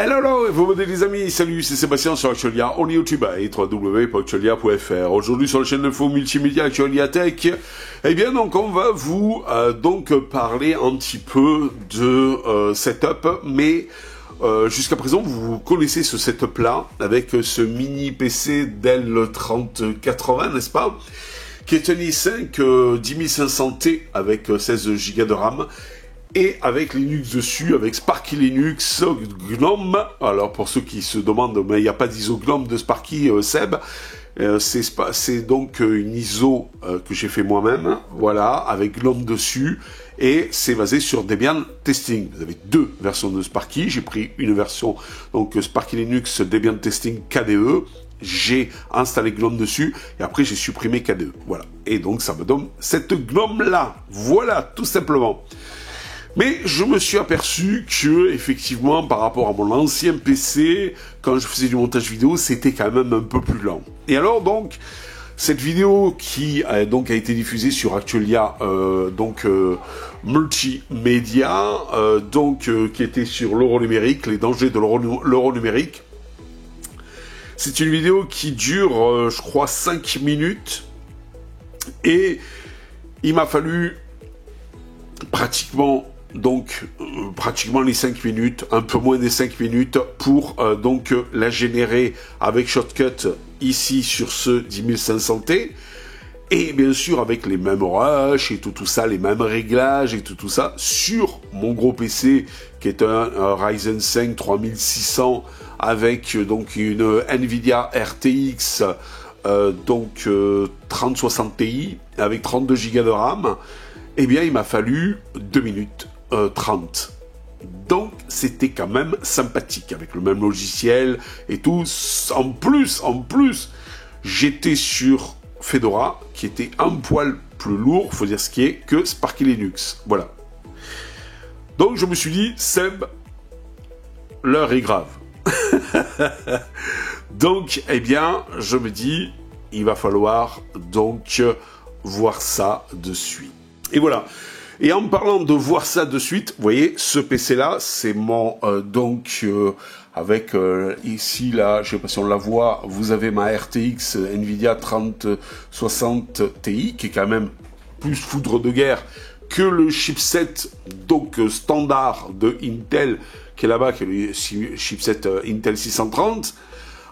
Hello, vous me dites les amis, salut, c'est Sébastien sur Actualia, on est YouTube et www.actualia.fr. Aujourd'hui sur la chaîne d'info multimédia Actualia Tech, eh bien donc on va vous donc parler un petit peu de setup, mais jusqu'à présent vous connaissez ce setup là avec ce mini PC Dell 3080, n'est-ce pas, qui est un i5 10500T avec 16 Go de RAM. Et avec Linux dessus, avec Sparky Linux, GNOME. Alors pour ceux qui se demandent, mais il n'y a pas d'ISO GNOME de Sparky, Seb. C'est donc une ISO que j'ai fait moi-même, voilà, avec GNOME dessus. Et c'est basé sur Debian Testing. Vous avez deux versions de Sparky. J'ai pris une version, donc Sparky Linux Debian Testing KDE. J'ai installé GNOME dessus et après j'ai supprimé KDE. Voilà. Et donc ça me donne cette GNOME-là. Voilà, tout simplement. Mais je me suis aperçu que, effectivement, par rapport à mon ancien PC, quand je faisais du montage vidéo, c'était quand même un peu plus lent. Et alors, donc, cette vidéo qui a été diffusée sur Actualia, multimédia, qui était sur l'euro numérique, les dangers de l'euro numérique. C'est une vidéo qui dure, je crois, 5 minutes. Et il m'a fallu pratiquement les 5 minutes, un peu moins des 5 minutes, pour la générer avec Shotcut ici sur ce 10500T, et bien sûr avec les mêmes rushs et tout ça, les mêmes réglages et tout ça, sur mon gros PC qui est un Ryzen 5 3600 avec donc une Nvidia RTX 3060 Ti avec 32 Go de RAM. Eh bien, il m'a fallu 2 minutes 30. Donc, c'était quand même sympathique, avec le même logiciel et tout. En plus, j'étais sur Fedora, qui était un poil plus lourd, faut dire ce qui est, que Sparky Linux. Voilà. Donc, je me suis dit, Seb, l'heure est grave. Donc, eh bien, je me dis, il va falloir donc voir ça de suite. Et voilà. Et en parlant de voir ça de suite, vous voyez, ce PC-là, c'est mon, avec ici, là, je sais pas si on la voit, vous avez ma RTX Nvidia 3060 Ti, qui est quand même plus foudre de guerre que le chipset, standard de Intel, qui est là-bas, qui est le chipset Intel 630,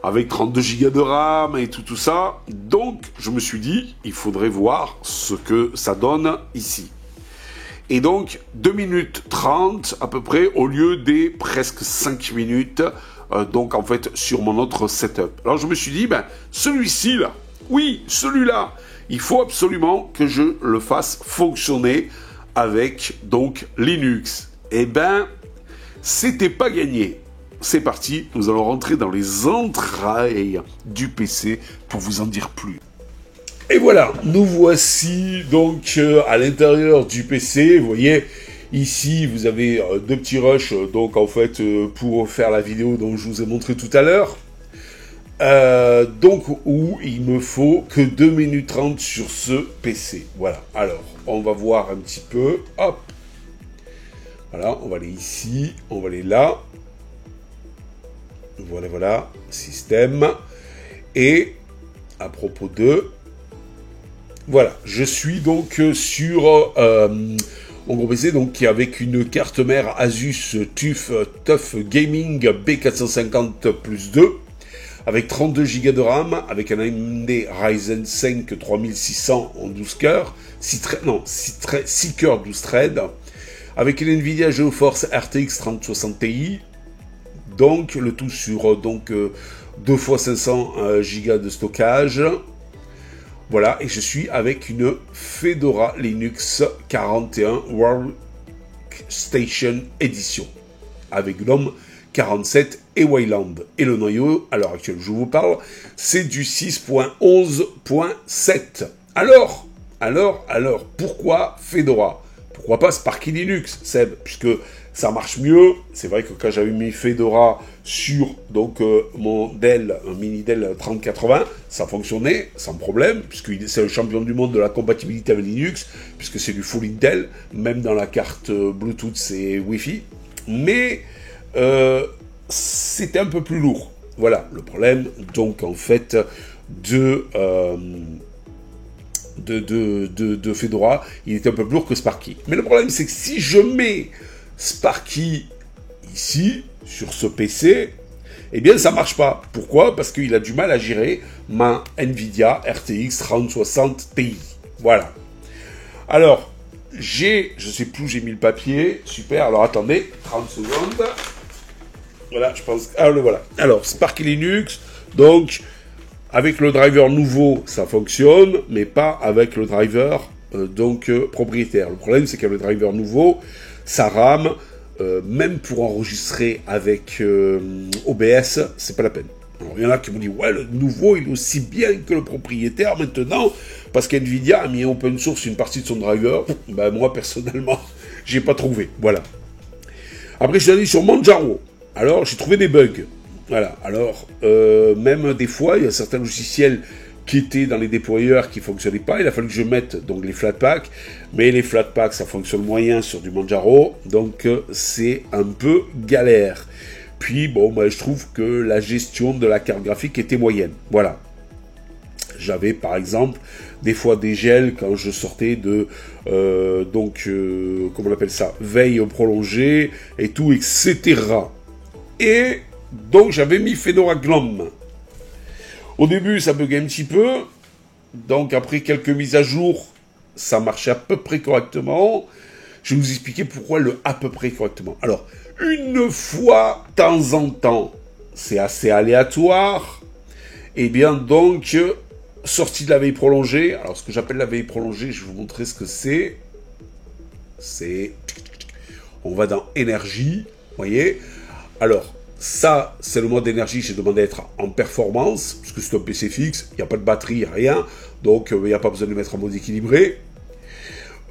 avec 32 Go de RAM et tout ça. Donc, je me suis dit, il faudrait voir ce que ça donne ici. Et donc, 2 minutes 30 à peu près, au lieu des presque 5 minutes, en fait, sur mon autre setup. Alors, je me suis dit, celui-ci, là, oui, celui-là, il faut absolument que je le fasse fonctionner avec, Linux. Eh ben, c'était pas gagné. C'est parti, nous allons rentrer dans les entrailles du PC pour vous en dire plus. Et voilà, nous voici donc à l'intérieur du PC. Vous voyez, ici vous avez deux petits rushs, pour faire la vidéo dont je vous ai montré tout à l'heure. Où il me faut que 2 minutes 30 sur ce PC. Voilà, alors, on va voir un petit peu. Hop. Voilà, on va aller ici, on va aller là. Voilà, système. Et à propos de... Voilà, je suis donc sur mon gros PC, qui est avec une carte mère Asus TUF Gaming B450+2, avec 32 Go de RAM, avec un AMD Ryzen 5 3600 en 12 cœurs, 6 cœurs 12 threads, avec une Nvidia GeForce RTX 3060 Ti, donc le tout sur 2 x 500 Go de stockage. Voilà, et je suis avec une Fedora Linux 41 Workstation Edition, avec GNOME 47 et Wayland. Et le noyau, à l'heure actuelle je vous parle, c'est du 6.11.7. Alors, pourquoi Fedora ? Pourquoi pas Sparky Linux, Seb, puisque ça marche mieux. C'est vrai que quand j'avais mis Fedora sur mon mini Dell 3080, ça fonctionnait sans problème, puisque c'est le champion du monde de la compatibilité avec Linux, puisque c'est du full Intel, même dans la carte Bluetooth c'est Wi-Fi. Mais c'était un peu plus lourd. Voilà, le problème, donc, en fait, de Fedora, il était un peu plus lourd que Sparky. Mais le problème, c'est que si je mets Sparky ici, sur ce PC, eh bien, ça marche pas. Pourquoi? Parce qu'il a du mal à gérer ma Nvidia RTX 3060 Ti. Voilà. Alors, je sais plus où j'ai mis le papier. Super, alors attendez, 30 secondes. Voilà, je pense... Ah, le voilà. Alors, Sparky Linux, donc, avec le driver nouveau, ça fonctionne, mais pas avec le driver, propriétaire. Le problème, c'est qu'avec le driver nouveau, ça rame, même pour enregistrer avec OBS, c'est pas la peine. Alors, il y en a qui m'ont dit, ouais, le nouveau, il est aussi bien que le propriétaire maintenant, parce qu'NVIDIA a mis en open source une partie de son driver. Ben, moi, personnellement, j'ai pas trouvé. Voilà. Après, je suis allé sur Manjaro. Alors, j'ai trouvé des bugs. Voilà. Alors, même des fois, il y a certains logiciels qui étaient dans les déployeurs qui fonctionnaient pas. Il a fallu que je mette donc les Flatpak. Mais les Flatpak, ça fonctionne moyen sur du Manjaro. Donc, c'est un peu galère. Puis, bon, moi, je trouve que la gestion de la carte graphique était moyenne. Voilà. J'avais, par exemple, des fois des gels quand je sortais de, comment on appelle ça, veille prolongée et tout, etc. Et donc, j'avais mis Fedora Glom. Au début, ça buguait un petit peu. Donc, après quelques mises à jour, ça marchait à peu près correctement. Je vais vous expliquer pourquoi le à peu près correctement. Alors, une fois, de temps en temps, c'est assez aléatoire. Et bien, donc, sortie de la veille prolongée. Alors, ce que j'appelle la veille prolongée, je vais vous montrer ce que c'est. On va dans énergie, vous voyez. Alors, ça, c'est le mode énergie. J'ai demandé à être en performance, parce que c'est un PC fixe, il n'y a pas de batterie, rien. Donc, il n'y a pas besoin de le mettre en mode équilibré.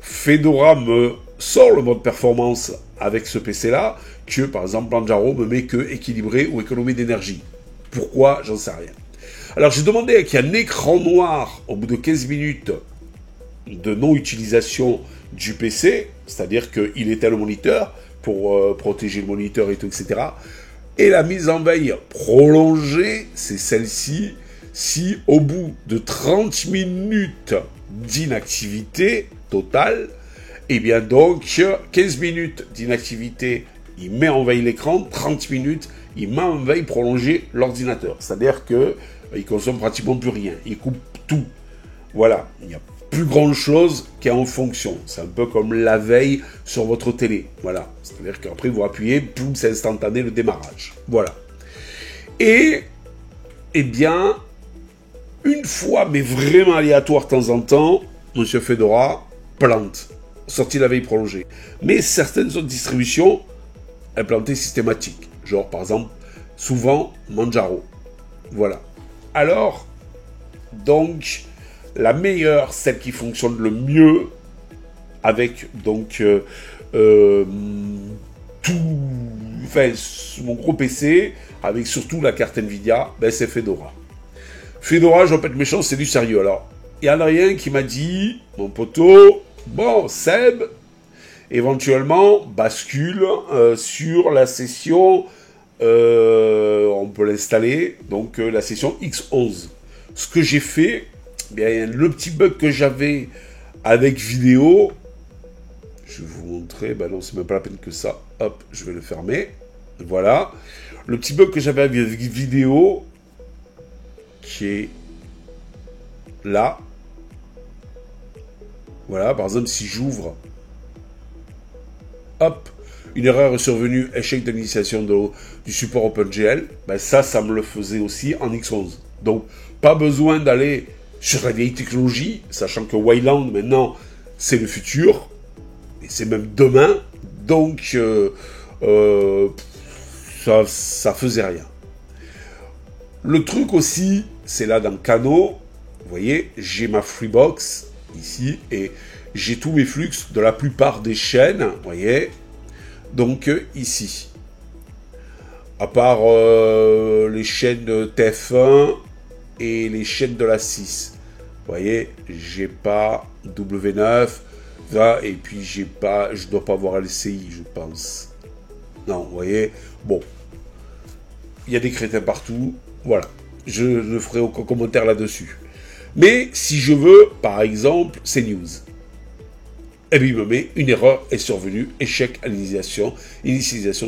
Fedora me sort le mode performance avec ce PC-là, que, par exemple, Manjaro me met que équilibré ou économie d'énergie. Pourquoi? J'en sais rien. Alors, j'ai demandé qu'il y ait un écran noir au bout de 15 minutes de non-utilisation du PC, c'est-à-dire qu'il éteint le moniteur pour protéger le moniteur et tout, etc. Et la mise en veille prolongée, c'est celle-ci, si au bout de 30 minutes d'inactivité totale, et bien donc 15 minutes d'inactivité, il met en veille l'écran, 30 minutes, il met en veille prolongée l'ordinateur. C'est-à-dire qu'il consomme pratiquement plus rien, il coupe tout. Voilà, il n'y a plus grand-chose qui est en fonction. C'est un peu comme la veille sur votre télé. Voilà, c'est-à-dire qu'après vous appuyez, boum, c'est instantané le démarrage. Voilà. Et, eh bien, une fois, mais vraiment aléatoire de temps en temps, Monsieur Fedora plante. Sortie la veille prolongée. Mais certaines autres distributions, elles plantaient systématiques. Genre, par exemple, souvent, Manjaro. Voilà. Alors, donc, la meilleure, celle qui fonctionne le mieux, avec, donc, mon gros PC, avec surtout la carte Nvidia, ben, c'est Fedora. Fedora, je vais pas être méchant, c'est du sérieux. Alors, il y en a rien qui m'a dit, mon poteau, bon, Seb, éventuellement, bascule sur la session, on peut l'installer, donc la session X11. Ce que j'ai fait, bien, le petit bug que j'avais avec vidéo, je vais vous montrer, ben non, c'est même pas la peine que ça, hop, je vais le fermer, voilà. Le petit bug que j'avais avec vidéo, qui est là, voilà, par exemple, si j'ouvre, hop, une erreur est survenue, échec de l'initiation du support OpenGL, ben ça me le faisait aussi en X11. Donc, pas besoin d'aller sur la vieille technologie, sachant que Wayland, maintenant, c'est le futur, et c'est même demain, donc, ça faisait rien. Le truc aussi, c'est là dans Kano, vous voyez, j'ai ma Freebox, ici, et j'ai tous mes flux de la plupart des chaînes, vous voyez, donc ici. À part les chaînes de TF1 et les chaînes de la 6. Vous voyez, j'ai pas W9, là, et puis je dois pas avoir LCI, je pense. Non, vous voyez, bon. il y a des crétins partout, voilà. Je ne ferai aucun commentaire là-dessus. Mais si je veux, par exemple, CNews, eh bien, il me met une erreur est survenue, échec à l'initialisation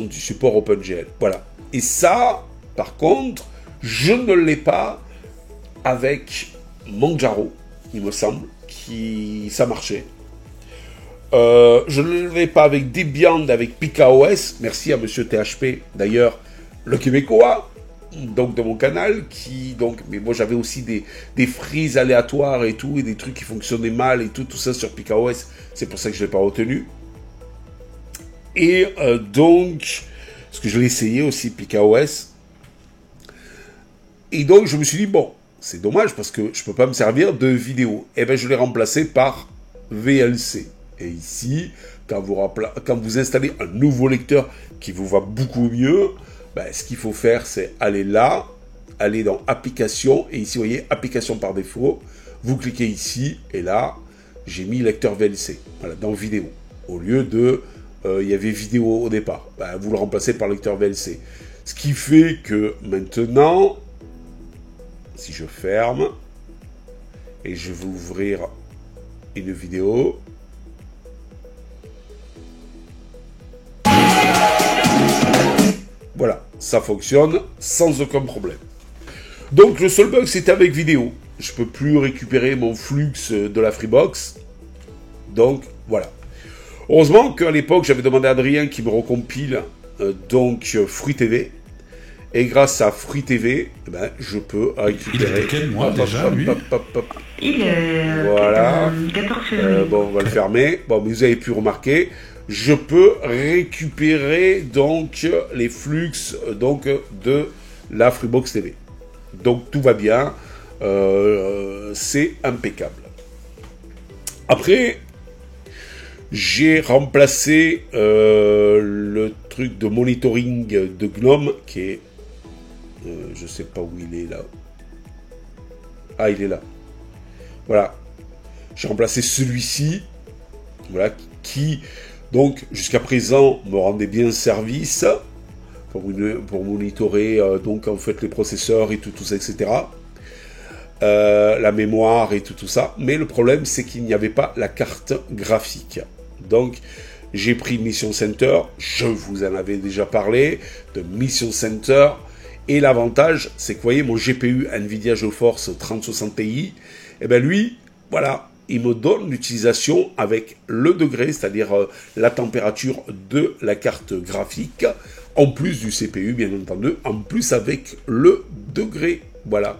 du support OpenGL. Voilà. Et ça, par contre, je ne l'ai pas avec Manjaro, il me semble, ça marchait. Je ne l'avais pas avec Debian, avec PikaOS. Merci à Monsieur THP, d'ailleurs, le Québécois, donc de mon canal, mais moi j'avais aussi des frises aléatoires et tout, et des trucs qui fonctionnaient mal et tout ça sur PikaOS. C'est pour ça que je ne l'ai pas retenu. Et donc, parce que je l'ai essayé aussi, PikaOS. Et donc je me suis dit, bon, c'est dommage parce que je ne peux pas me servir de vidéo. Et bien je l'ai remplacé par VLC. Et ici, quand vous installez un nouveau lecteur qui vous va beaucoup mieux, ben, ce qu'il faut faire, c'est aller là, aller dans Applications, et ici, vous voyez, Applications par défaut. Vous cliquez ici, et là, j'ai mis lecteur VLC, voilà, dans Vidéo. Au lieu de, il y avait Vidéo au départ. Ben, vous le remplacez par lecteur VLC. Ce qui fait que maintenant, si je ferme, et je vais ouvrir une vidéo, voilà, ça fonctionne sans aucun problème. Donc le seul bug, c'était avec vidéo. Je ne peux plus récupérer mon flux de la Freebox. Donc voilà. Heureusement qu'à l'époque, j'avais demandé à Adrien qui me recompile Fruit TV. Et grâce à Fruit TV, ben, je peux récupérer. Il est quel mois déjà, lui ? Il est voilà. 14 février. Bon, on va le fermer. Bon, mais vous avez pu remarquer, je peux récupérer donc les flux donc de la Freebox TV. Donc tout va bien, c'est impeccable. Après, j'ai remplacé le truc de monitoring de GNOME qui est, je sais pas où il est là. Ah, il est là. Voilà. J'ai remplacé celui-ci, voilà, qui donc jusqu'à présent me rendait bien service pour monitorer donc en fait les processeurs et tout ça, etc. La mémoire et tout ça. Mais le problème, c'est qu'il n'y avait pas la carte graphique. Donc, j'ai pris Mission Center. Je vous en avais déjà parlé de Mission Center. Et l'avantage, c'est que vous voyez mon GPU NVIDIA GeForce 3060 Ti. Et bien lui, voilà, il me donne l'utilisation avec le degré, c'est-à-dire la température de la carte graphique, en plus du CPU, bien entendu, en plus avec le degré. Voilà.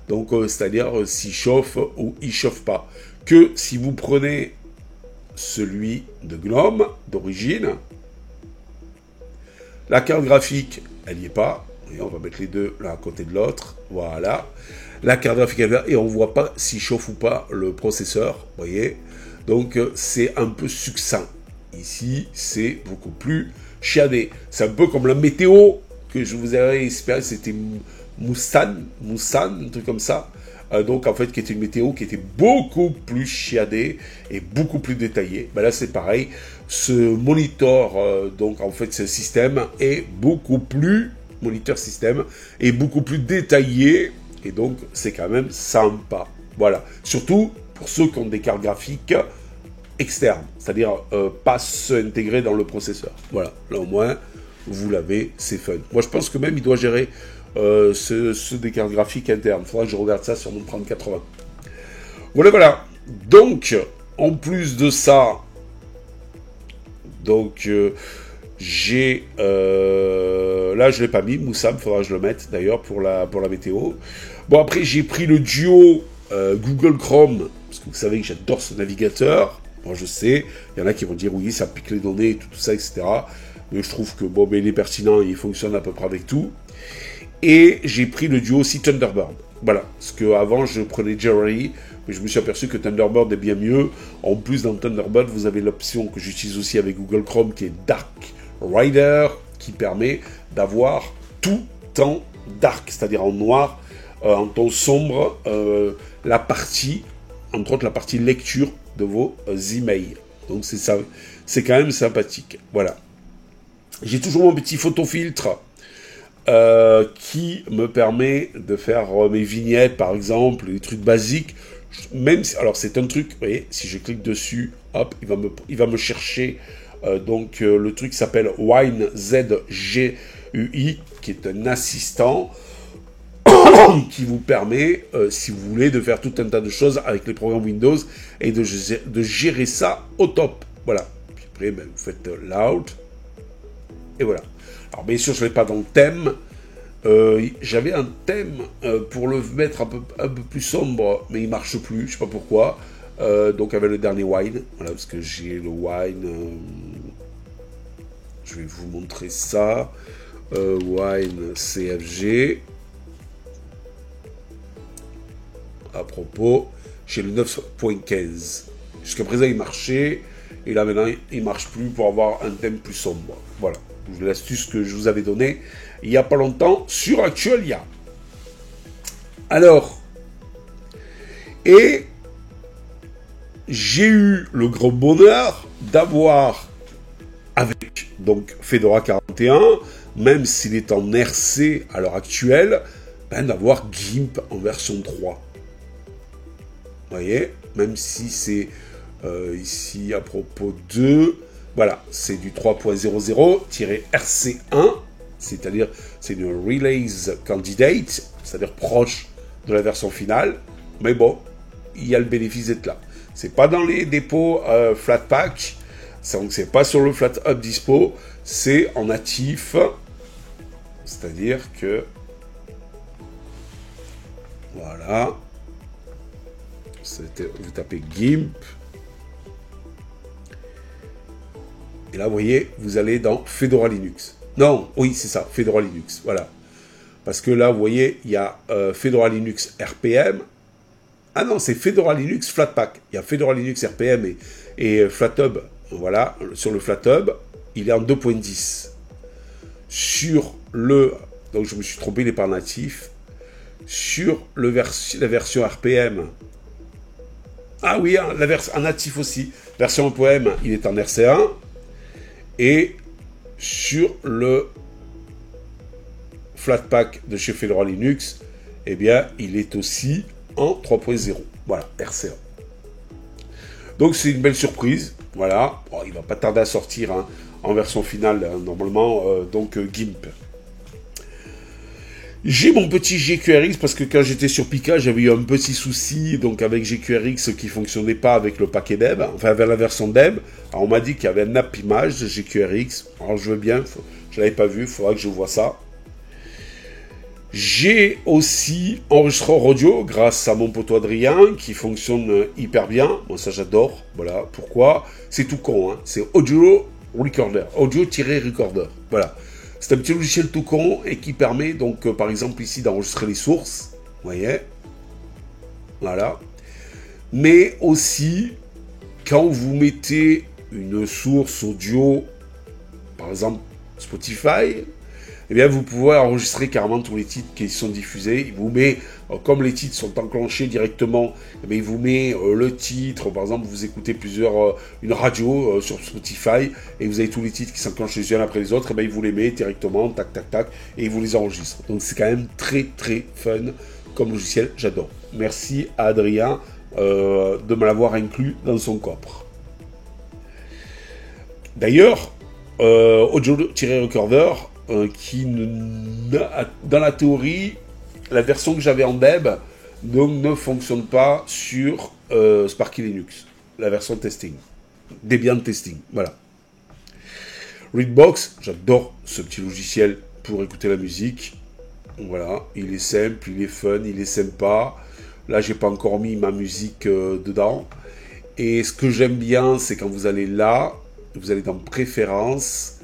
Donc, c'est-à-dire s'il chauffe ou il chauffe pas. Que si vous prenez celui de GNOME d'origine, la carte graphique, elle n'y est pas. Et on va mettre les deux l'un à côté de l'autre. Voilà. La carte graphique est là et on ne voit pas s'il chauffe ou pas le processeur. Vous voyez. Donc, c'est un peu succinct. Ici, c'est beaucoup plus chiadé. C'est un peu comme la météo que je vous avais espéré. C'était Moussan, un truc comme ça. Donc, en fait, qui était une météo qui était beaucoup plus chiadée et beaucoup plus détaillée. Ben là, c'est pareil. Ce monitor, donc, en fait, ce système est beaucoup plus moniteur système est beaucoup plus détaillé et donc c'est quand même sympa. Voilà. Surtout pour ceux qui ont des cartes graphiques externes, c'est-à-dire pas intégrées dans le processeur. Voilà. Là au moins vous l'avez, c'est fun. Moi je pense que même il doit gérer ceux des cartes graphiques internes. Il faudra que je regarde ça sur mon 3080. Voilà. Donc en plus de ça, donc j'ai là je l'ai pas mis, Moussam, faudra que je le mette d'ailleurs pour la météo. Bon après j'ai pris le duo Google Chrome, parce que vous savez que j'adore ce navigateur. Bon je sais, il y en a qui vont dire oui ça pique les données et tout ça, etc. Mais je trouve que bon, mais il est pertinent, il fonctionne à peu près avec tout. Et j'ai pris le duo aussi Thunderbird. Voilà, parce qu'avant je prenais Jerry, mais je me suis aperçu que Thunderbird est bien mieux. En plus dans Thunderbird vous avez l'option que j'utilise aussi avec Google Chrome qui est Dark Rider, qui permet d'avoir tout en dark, c'est-à-dire en noir, en ton sombre, la partie, entre autres la partie lecture de vos emails. Donc c'est ça, c'est quand même sympathique. Voilà. J'ai toujours mon petit photofiltre qui me permet de faire mes vignettes, par exemple, les trucs basiques. Même si, alors c'est un truc, vous voyez, si je clique dessus, hop, il va me chercher le truc s'appelle WineZGUI, qui est un assistant qui vous permet, si vous voulez, de faire tout un tas de choses avec les programmes Windows et de gérer ça au top. Voilà. Puis après, ben, vous faites loud. Et voilà. Alors bien sûr, je ne l'ai pas dans le thème. J'avais un thème pour le mettre un peu plus sombre, mais il ne marche plus, je ne sais pas pourquoi. Donc avec le dernier wine, voilà, parce que j'ai le wine. Je vais vous montrer ça. Wine CFG. À propos, j'ai le 9.15. Jusqu'à présent, il marchait. Et là, maintenant, il ne marche plus pour avoir un thème plus sombre. Voilà. L'astuce que je vous avais donnée il n'y a pas longtemps sur Actualia. Alors, et j'ai eu le grand bonheur d'avoir, avec donc Fedora 41, même s'il est en RC à l'heure actuelle, ben, d'avoir GIMP en version 3. Vous voyez, même si c'est ici à propos de... Voilà, c'est du 3.00-RC1, c'est-à-dire c'est une Release Candidate, c'est-à-dire proche de la version finale, mais bon, il y a le bénéfice d'être là. C'est pas dans les dépôts Flatpak, donc c'est pas sur le FlatHub dispo, c'est en natif, c'est-à-dire que voilà, vous tapez GIMP. Et là, vous voyez, vous allez dans Fedora Linux. Non, oui, c'est ça, Fedora Linux, voilà. Parce que là, vous voyez, il y a Fedora Linux RPM. Ah non, c'est Fedora Linux Flatpak. Il y a Fedora Linux RPM et FlatHub. Voilà, sur le FlatHub, il est en 2.10. Sur le... Donc, je me suis trompé, il n'est pas natif. Sur la version RPM... Ah oui, hein, la version natif aussi. Version RPM, il est en RC1. Et sur le Flatpak de chez Fedora Linux, eh bien, il est aussi en 3.0. Voilà, RC1. Donc, c'est une belle surprise. Voilà. Bon, il ne va pas tarder à sortir hein, en version finale, hein, normalement, GIMP. J'ai mon petit GQRX parce que quand j'étais sur Pika, j'avais eu un petit souci donc avec GQRX qui fonctionnait pas avec le paquet Deb, enfin avec la version Deb. Alors on m'a dit qu'il y avait un app image de GQRX. Alors je veux bien, je l'avais pas vu, il faudra que je vois ça. J'ai aussi enregistreur audio grâce à mon poteau Adrien qui fonctionne hyper bien. Moi ça j'adore. Voilà pourquoi. C'est tout con, hein. C'est audio recorder, audio-recorder. Voilà. C'est un petit logiciel tout con et qui permet donc, par exemple, ici d'enregistrer les sources. Vous voyez. Voilà. Mais aussi, quand vous mettez une source audio, par exemple Spotify, eh bien, vous pouvez enregistrer carrément tous les titres qui sont diffusés. Il vous met, comme les titres sont enclenchés directement, eh bien, il vous met le titre. Par exemple, vous écoutez une radio sur Spotify et vous avez tous les titres qui s'enclenchent les uns après les autres. Eh bien, il vous les met directement, tac, tac, tac, et il vous les enregistre. Donc, c'est quand même très, très fun comme logiciel. J'adore. Merci à Adrien de me l'avoir inclus dans son coffre. D'ailleurs, audio-recorder, qui, dans la théorie, la version que j'avais en Deb donc, ne fonctionne pas sur Sparky Linux, la version testing, Debian testing, voilà. Readbox, j'adore ce petit logiciel pour écouter la musique, voilà, il est simple, il est fun, il est sympa. Là, j'ai pas encore mis ma musique dedans, et ce que j'aime bien, c'est quand vous allez là, vous allez dans Préférences,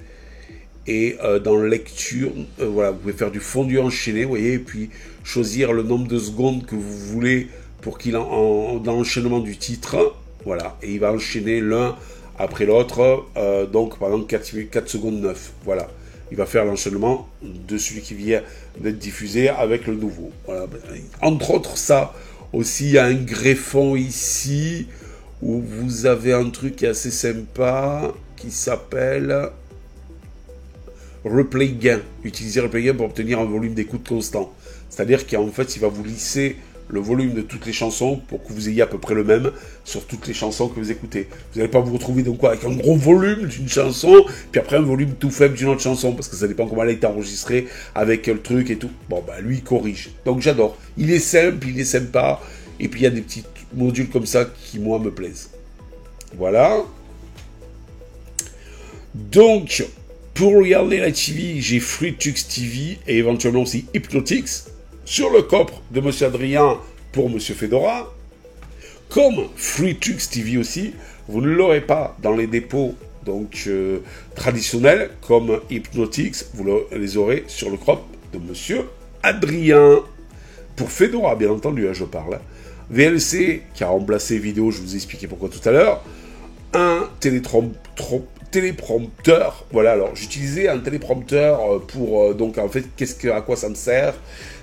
et dans lecture, voilà, vous pouvez faire du fondu enchaîné, vous voyez, et puis choisir le nombre de secondes que vous voulez pour qu'il dans l'enchaînement du titre, voilà, et il va enchaîner l'un après l'autre, donc par exemple 4 secondes 9, voilà, il va faire l'enchaînement de celui qui vient d'être diffusé avec le nouveau, voilà. Entre autres ça, aussi il y a un greffon ici, où vous avez un truc qui est assez sympa, qui s'appelle... replay gain. Utilisez replay gain pour obtenir un volume d'écoute constant. C'est-à-dire qu'en fait, il va vous lisser le volume de toutes les chansons pour que vous ayez à peu près le même sur toutes les chansons que vous écoutez. Vous n'allez pas vous retrouver donc quoi avec un gros volume d'une chanson, puis après un volume tout faible d'une autre chanson, parce que ça dépend comment elle a été enregistrée avec le truc et tout. Bon, bah lui, il corrige. Donc j'adore. Il est simple, il est sympa, et puis il y a des petits modules comme ça qui, moi, me plaisent. Voilà. Donc, pour regarder la TV, j'ai FreeTux TV et éventuellement aussi Hypnotix. Sur le coffre de Monsieur Adrien pour Monsieur Fedora. Comme FreeTux TV aussi, vous ne l'aurez pas dans les dépôts donc traditionnels comme Hypnotix, vous les aurez sur le coffre de Monsieur Adrien. Pour Fedora, bien entendu, hein, je parle. VLC, qui a remplacé vidéo, je vous ai expliqué pourquoi tout à l'heure. Un téléprompteur, voilà, alors j'utilisais un téléprompteur pour, donc en fait, à quoi ça me sert?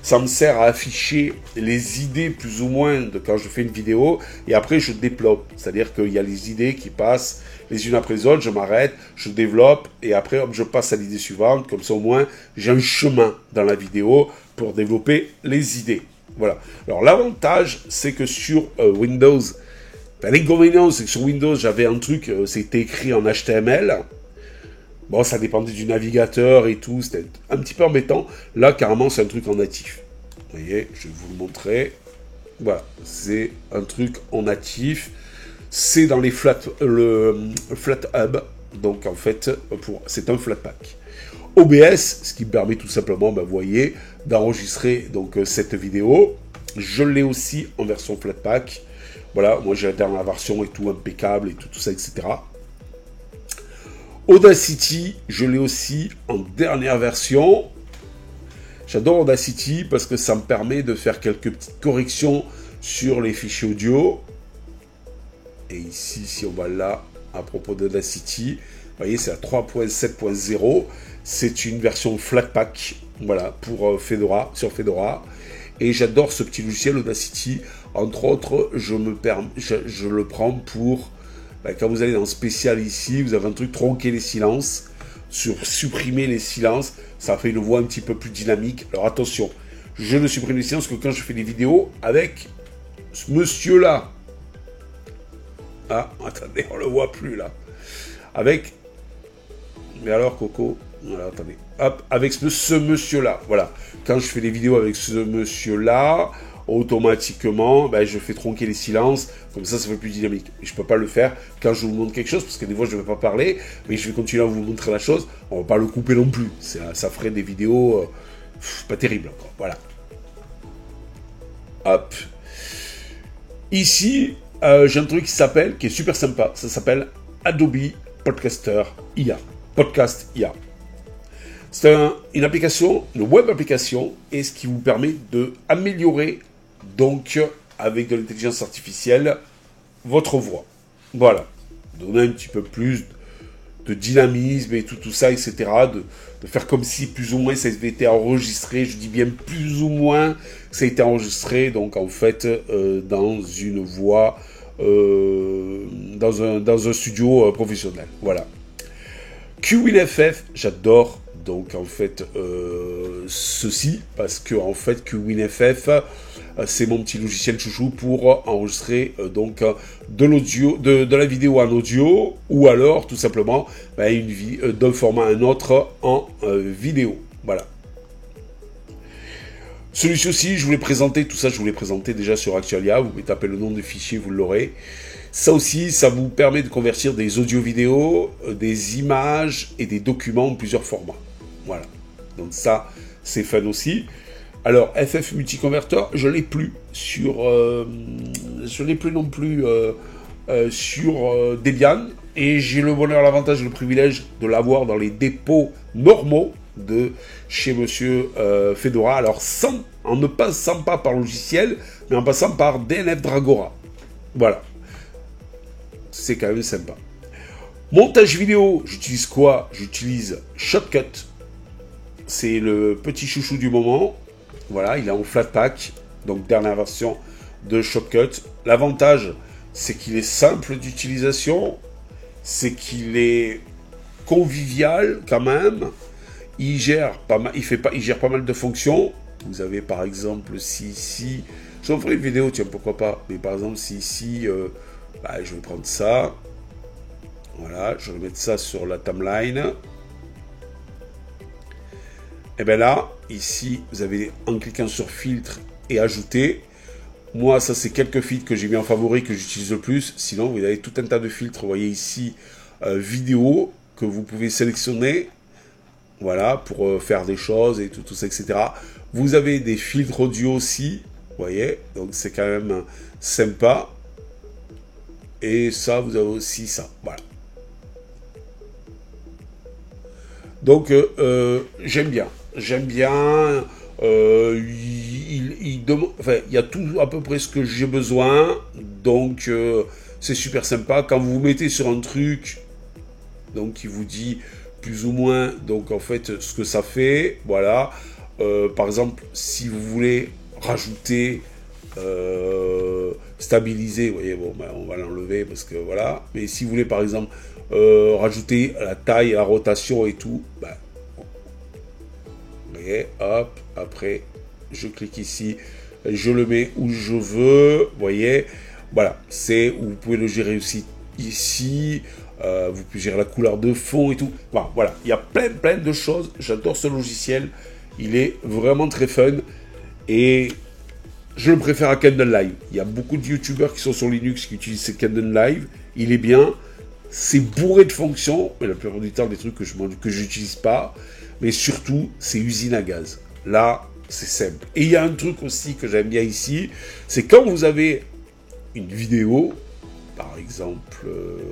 Ça me sert à afficher les idées plus ou moins de quand je fais une vidéo, et après je développe, c'est-à-dire qu'il y a les idées qui passent les unes après les autres, je m'arrête, je développe, et après hop, je passe à l'idée suivante, comme ça au moins j'ai un chemin dans la vidéo pour développer les idées. Voilà. Alors l'avantage, c'est que sur Windows, l'inconvénient, c'est que sur Windows, j'avais un truc, c'était écrit en HTML. Bon, ça dépendait du navigateur et tout, c'était un petit peu embêtant. Là, carrément, c'est un truc en natif. Vous voyez, je vais vous le montrer. Voilà, c'est un truc en natif. C'est dans les le FlatHub. Donc, en fait, c'est un Flatpak. OBS, ce qui me permet tout simplement, vous voyez, d'enregistrer donc cette vidéo. Je l'ai aussi en version Flatpak. Voilà, moi j'ai la dernière version et tout impeccable et tout ça, etc. Audacity, je l'ai aussi en dernière version. J'adore Audacity parce que ça me permet de faire quelques petites corrections sur les fichiers audio. Et ici, si on va là, à propos d'Audacity, vous voyez, c'est la 3.7.0. C'est une version Flatpak, voilà, pour Fedora, sur Fedora. Et j'adore ce petit logiciel Audacity. Entre autres, je le prends pour, quand vous allez dans spécial ici, vous avez un truc tronquer les silences, supprimer les silences, ça fait une voix un petit peu plus dynamique. Alors attention, je ne supprime les silences que quand je fais des vidéos avec ce monsieur-là. Ah, attendez, on le voit plus là. Avec, mais alors Coco, voilà, attendez, hop, avec ce monsieur-là, voilà. Quand je fais des vidéos avec ce monsieur-là, automatiquement, je fais tronquer les silences, comme ça fait plus dynamique. Et je peux pas le faire quand je vous montre quelque chose, parce que des fois je ne vais pas parler, mais je vais continuer à vous montrer la chose, on va pas le couper non plus, ça ferait des vidéos pas terribles, quoi. Voilà. Hop. Ici, j'ai un truc qui est super sympa, ça s'appelle Adobe Podcaster IA, Podcast IA. C'est une application, une web application, et ce qui vous permet d'améliorer, donc, avec de l'intelligence artificielle, votre voix. Voilà. Donner un petit peu plus de dynamisme et tout ça, etc. De faire comme si, plus ou moins, ça avait été enregistré. Je dis bien plus ou moins, ça a été enregistré, donc, en fait, dans une voix, dans un studio professionnel. Voilà. QWinFF, j'adore. Donc en fait ceci, parce que en fait QWinFF c'est mon petit logiciel chouchou pour enregistrer donc de l'audio, de la vidéo en audio, ou alors tout simplement d'un format à un autre en vidéo. Voilà. Celui-ci aussi, je vous l'ai présenté, tout ça je vous l'ai présenté déjà sur Actualia, vous pouvez taper le nom du fichier, vous l'aurez. Ça aussi, ça vous permet de convertir des audio-vidéos, des images et des documents en plusieurs formats. Voilà, donc ça, c'est fun aussi. Alors, FF Multiconverter, je l'ai plus sur, non plus sur Debian, et j'ai le bonheur, l'avantage et le privilège de l'avoir dans les dépôts normaux de chez Monsieur Fedora. Alors, en ne passant pas par logiciel, mais en passant par DNF Dragora. Voilà, c'est quand même sympa. Montage vidéo, j'utilise quoi? J'utilise Shotcut. C'est le petit chouchou du moment. Voilà, il est en Flatpak, donc dernière version de Shotcut. L'avantage, c'est qu'il est simple d'utilisation, c'est qu'il est convivial quand même. il gère pas mal, il gère pas mal de fonctions. Vous avez par exemple, si ici, j'en ferai une vidéo, tiens, pourquoi pas. Mais par exemple, si ici, bah, je vais prendre ça. Voilà, je vais mettre ça sur la timeline. Et bien là, ici, vous avez, en cliquant sur filtre et ajouter. Moi, ça, c'est quelques filtres que j'ai mis en favori, que j'utilise le plus. Sinon, vous avez tout un tas de filtres. Vous voyez ici, vidéo, que vous pouvez sélectionner. Voilà, pour faire des choses et tout ça, etc. Vous avez des filtres audio aussi. Vous voyez, donc c'est quand même sympa. Et ça, vous avez aussi ça. Voilà. Donc, j'aime bien. J'aime bien. Il y a tout à peu près ce que j'ai besoin. Donc, c'est super sympa. Quand vous vous mettez sur un truc, donc il vous dit plus ou moins, donc en fait, ce que ça fait. Voilà. Par exemple, si vous voulez rajouter, stabiliser, vous voyez, bon, ben, on va l'enlever parce que voilà. Mais si vous voulez, par exemple, rajouter la taille, la rotation et tout, ben, vous voyez, hop, après, je clique ici, je le mets où je veux, vous voyez, voilà, vous pouvez le gérer aussi ici, vous pouvez gérer la couleur de fond et tout, bon, voilà, il y a plein de choses, j'adore ce logiciel, il est vraiment très fun, et je le préfère à Kdenlive. Il y a beaucoup de youtubeurs qui sont sur Linux qui utilisent Kdenlive, il est bien, c'est bourré de fonctions, mais la plupart du temps, des trucs que je n'utilise pas. Mais surtout, c'est usine à gaz. Là, c'est simple. Et il y a un truc aussi que j'aime bien ici, c'est quand vous avez une vidéo, par exemple,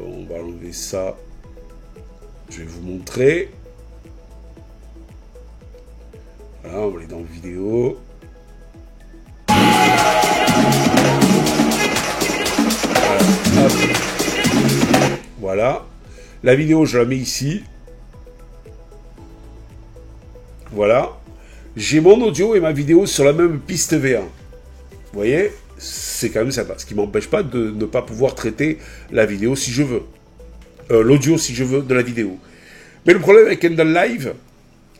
on va enlever ça, je vais vous montrer. Voilà, on va aller dans vidéo. Voilà, hop. Voilà. La vidéo, je la mets ici. Voilà. J'ai mon audio et ma vidéo sur la même piste V1. Vous voyez, c'est quand même sympa. Ce qui ne m'empêche pas de ne pas pouvoir traiter la vidéo si je veux. L'audio si je veux de la vidéo. Mais le problème avec Kdenlive,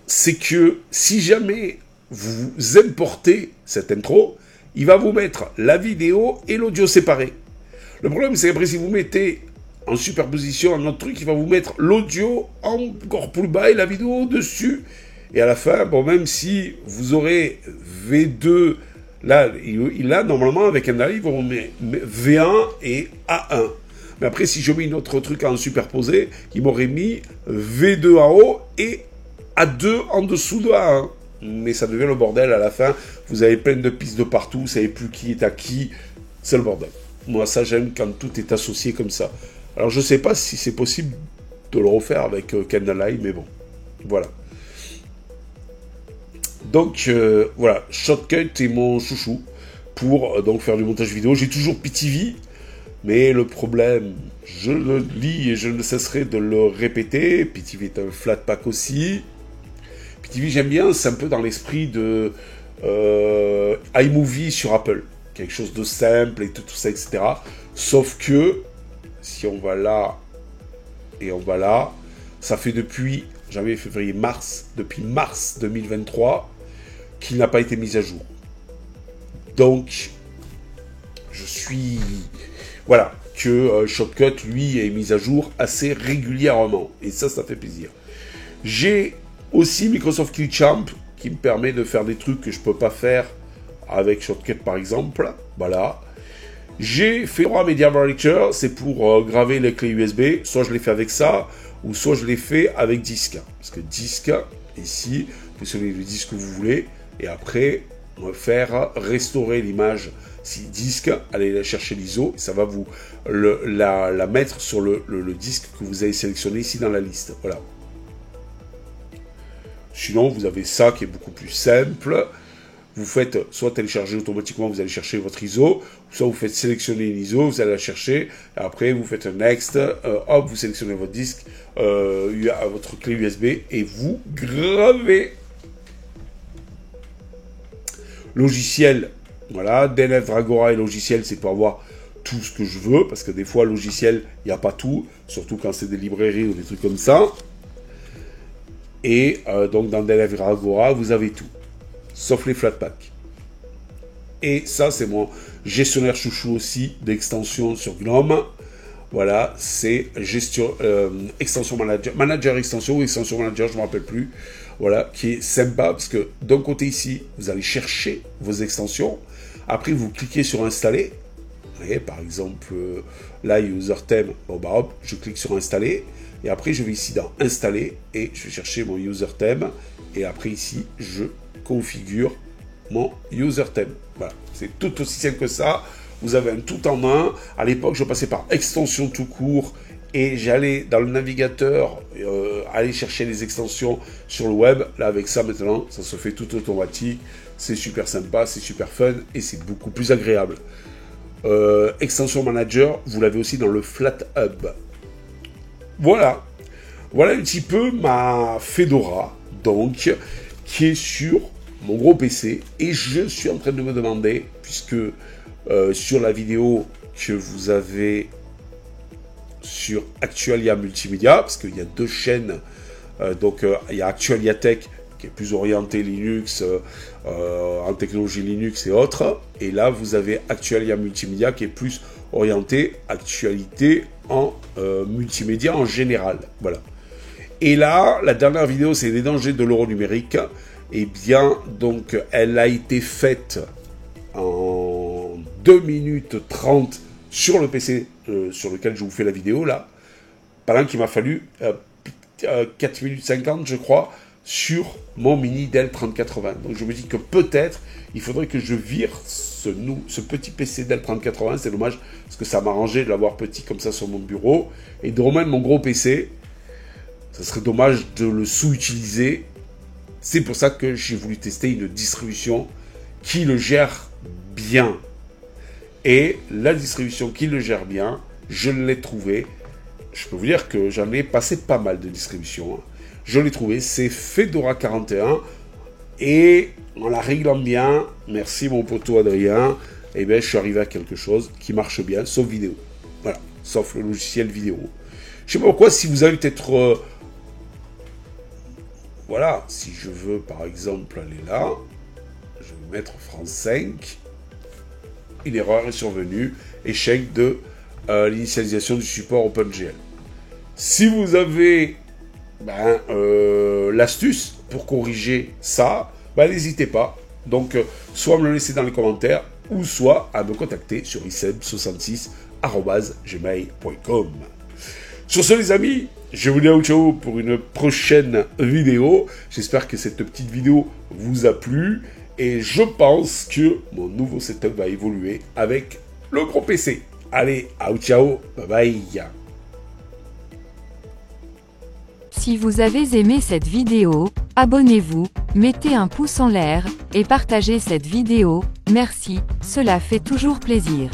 c'est que si jamais vous importez cette intro, il va vous mettre la vidéo et l'audio séparés. Le problème, c'est qu'après, si vous mettez en superposition un autre truc, il va vous mettre l'audio encore plus bas et la vidéo dessus. Et à la fin, bon, même si vous aurez V2, là, normalement, avec un live, on met V1 et A1. Mais après, si je mets une autre truc en superposé, il m'aurait mis V2 en haut et A2 en dessous de A1. Mais ça devient le bordel à la fin. Vous avez plein de pistes de partout, vous ne savez plus qui est à qui. C'est le bordel. Moi, ça, j'aime quand tout est associé comme ça. Alors, je ne sais pas si c'est possible de le refaire avec Kdenlive, mais bon, voilà. Donc, voilà, Shotcut est mon chouchou pour donc faire du montage vidéo. J'ai toujours PTV, mais le problème, je le dis et je ne cesserai de le répéter, PTV est un Flatpak aussi. PTV, j'aime bien, c'est un peu dans l'esprit de iMovie sur Apple. Quelque chose de simple et tout ça, etc. Sauf que, si on va là et on va là, ça fait depuis janvier, février, mars, depuis mars 2023, qu'il n'a pas été mis à jour. Donc, je suis... Voilà, que Shotcut, lui, est mis à jour assez régulièrement. Et ça fait plaisir. J'ai aussi Microsoft Clipchamp, qui me permet de faire des trucs que je ne peux pas faire avec Shotcut, par exemple. Voilà. J'ai Fedora Media Writer, c'est pour graver les clés USB. Soit je l'ai fait avec ça, ou soit je l'ai fait avec disque. Parce que disque, ici, vous sélectionnez le disque que vous voulez, et après, on va faire restaurer l'image. Si disque, allez chercher l'ISO, ça va vous la mettre sur le disque que vous avez sélectionné ici dans la liste. Voilà. Sinon, vous avez ça qui est beaucoup plus simple. Vous faites soit télécharger automatiquement, vous allez chercher votre ISO, soit vous faites sélectionner une ISO, vous allez la chercher, et après vous faites un next, hop, vous sélectionnez votre disque, à votre clé USB, et vous gravez. Logiciel, voilà, DNF Dragora et logiciel, c'est pour avoir tout ce que je veux, parce que des fois, logiciel, il n'y a pas tout, surtout quand c'est des librairies ou des trucs comme ça. Et donc dans Delavira Agora, vous avez tout, sauf les Flatpak. Et ça, c'est mon gestionnaire chouchou aussi d'extension sur GNOME. Voilà, c'est extension manager extension ou extension manager, je ne me rappelle plus. Voilà, qui est sympa parce que d'un côté ici, vous allez chercher vos extensions. Après, vous cliquez sur installer. Vous voyez, par exemple, là, user theme, bon, bah, hop, je clique sur installer. Et après, je vais ici dans installer et je vais chercher mon user theme. Et après, ici, je configure mon user theme. Voilà, c'est tout aussi simple que ça. Vous avez un tout en un. À l'époque, je passais par extension tout court et j'allais dans le navigateur aller chercher les extensions sur le web. Là, avec ça, maintenant, ça se fait tout automatique. C'est super sympa, c'est super fun et c'est beaucoup plus agréable. Extension manager, vous l'avez aussi dans le FlatHub. Voilà. Voilà un petit peu ma Fedora, donc, qui est sur mon gros PC. Et je suis en train de me demander, puisque sur la vidéo que vous avez sur Actualia Multimédia, parce qu'il y a deux chaînes, donc il y a Actualia Tech qui est plus orienté Linux, en technologie Linux et autres, et là vous avez Actualia Multimédia qui est plus orienté actualité en multimédia en général, voilà. Et là, la dernière vidéo, c'est les dangers de l'euro numérique. Eh bien, donc, elle a été faite en 2 minutes 30 sur le PC sur lequel je vous fais la vidéo, là. Pendant qu'il m'a fallu 4 minutes 50, je crois, sur mon mini Dell 3080. Donc, je me dis que peut-être, il faudrait que je vire ce petit PC Dell 3080. C'est dommage, parce que ça m'arrangeait de l'avoir petit comme ça sur mon bureau. Et de remettre mon gros PC, ça serait dommage de le sous-utiliser. C'est pour ça que j'ai voulu tester une distribution qui le gère bien. Et la distribution qui le gère bien, je l'ai trouvée. Je peux vous dire que j'en ai passé pas mal de distributions. Je l'ai trouvé, c'est Fedora 41. Et en la réglant bien, merci mon poteau Adrien, eh bien, je suis arrivé à quelque chose qui marche bien, sauf vidéo. Voilà, sauf le logiciel vidéo. Je sais pas pourquoi, si vous avez peut-être... voilà, si je veux par exemple aller là, je vais mettre France 5. Une erreur est survenue, échec de l'initialisation du support OpenGL. Si vous avez l'astuce pour corriger ça, n'hésitez pas. Donc, soit à me le laisser dans les commentaires, ou soit à me contacter sur iceb66@gmail.com. Sur ce, les amis, je vous dis ciao pour une prochaine vidéo. J'espère que cette petite vidéo vous a plu. Et je pense que mon nouveau setup va évoluer avec le gros PC. Allez, ciao, bye bye. Si vous avez aimé cette vidéo, abonnez-vous, mettez un pouce en l'air, et partagez cette vidéo. Merci, cela fait toujours plaisir.